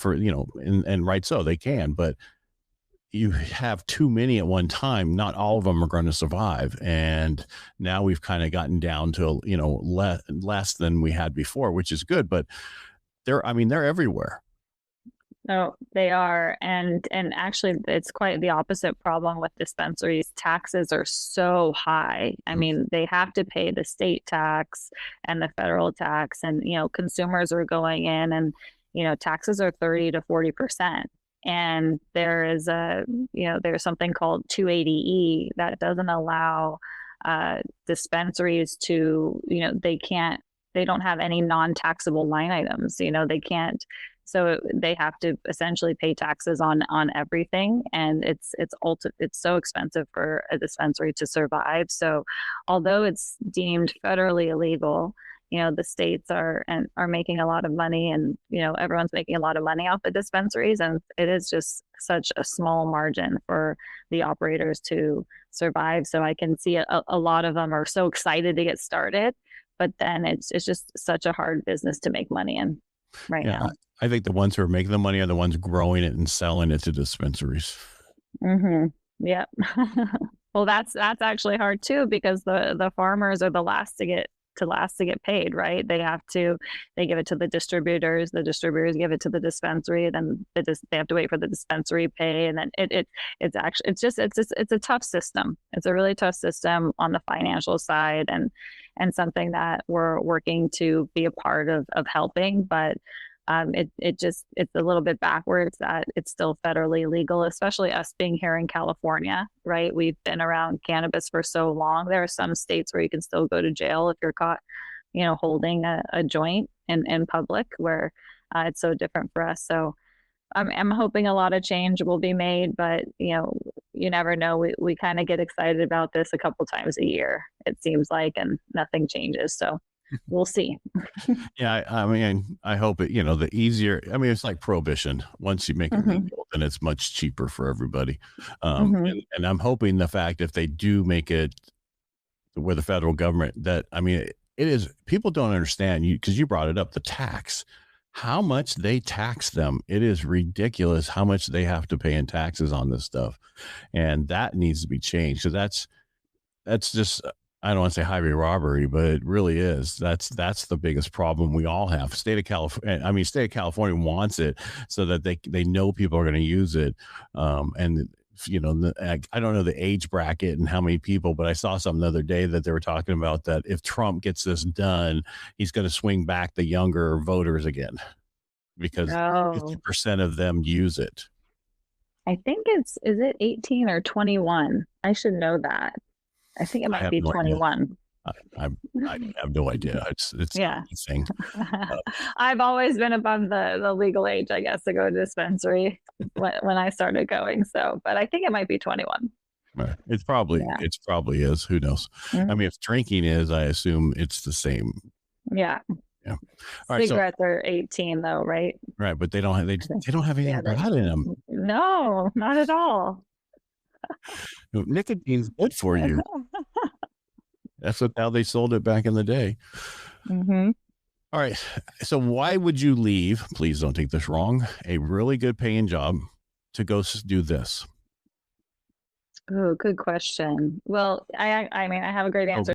for, and right. So they can, but you have too many at one time. Not all of them are going to survive. And now we've kind of gotten down to, less than we had before, which is good, but they're everywhere. No, they are. And actually it's quite the opposite problem with dispensaries. Taxes are so high. I mean, they have to pay the state tax and the federal tax, and consumers are going in, and taxes are 30 to 40%. And there is there's something called 280E that doesn't allow dispensaries to, they don't have any non-taxable line items. They can't, so they have to essentially pay taxes on everything, and it's so expensive for a dispensary to survive. So although it's deemed federally illegal, the states are making a lot of money, and everyone's making a lot of money off the dispensaries, and it is just such a small margin for the operators to survive. So I can see a lot of them are so excited to get started, but then it's just such a hard business to make money in right Yeah. now. I think the ones who are making the money are the ones growing it and selling it to dispensaries. Mm-hmm. Yep. Well, that's actually hard too, because the farmers are the last to get paid, right? They give it to the distributors give it to the dispensary, then they have to wait for the dispensary pay, and then it's a tough system. It's a really tough system on the financial side, and something that we're working to be a part of helping, but it's a little bit backwards that it's still federally legal, especially us being here in California, right? We've been around cannabis for so long. There are some states where you can still go to jail if you're caught, holding a joint in public, where it's so different for us. So I'm hoping a lot of change will be made, but you never know. We kind of get excited about this a couple times a year, it seems like, and nothing changes. So we'll see. Yeah, I hope it, the easier, it's like prohibition. Once you make it Hmm. legal, then it's much cheaper for everybody. Hmm. And I'm hoping the fact if they do make it where the federal government that, it is, people don't understand you because you brought it up, the tax, how much they tax them. It is ridiculous how much they have to pay in taxes on this stuff. And that needs to be changed. So that's just, I don't want to say highway robbery, but it really is. That's the biggest problem we all have. State of California wants it so that they know people are going to use it. And I don't know the age bracket and how many people, but I saw something the other day that they were talking about that if Trump gets this done, he's going to swing back the younger voters again because Oh, 50% of them use it. I think is it 18 or 21? I should know that. I think it I might have be no idea. 21. I, I, I have no idea. It's Yeah. a thing. Uh, I've always been above the legal age, I guess, to go to dispensary when I started going. So, but I think it might be 21. Right. Yeah. It's probably is. Who knows? Mhm. If drinking is, I assume it's the same. Yeah. Yeah. All right. So, Cigarettes are 18 though, right? right. But I think. they don't have anything Yeah. bad in them. No, not at all. Nicotine's good for you. That's how they sold it back in the day. Hmm. All right. So why would you leave? Please don't take this wrong. A really good paying job to go do this. Oh, good question. Well, I mean, I have a great Oh, answer.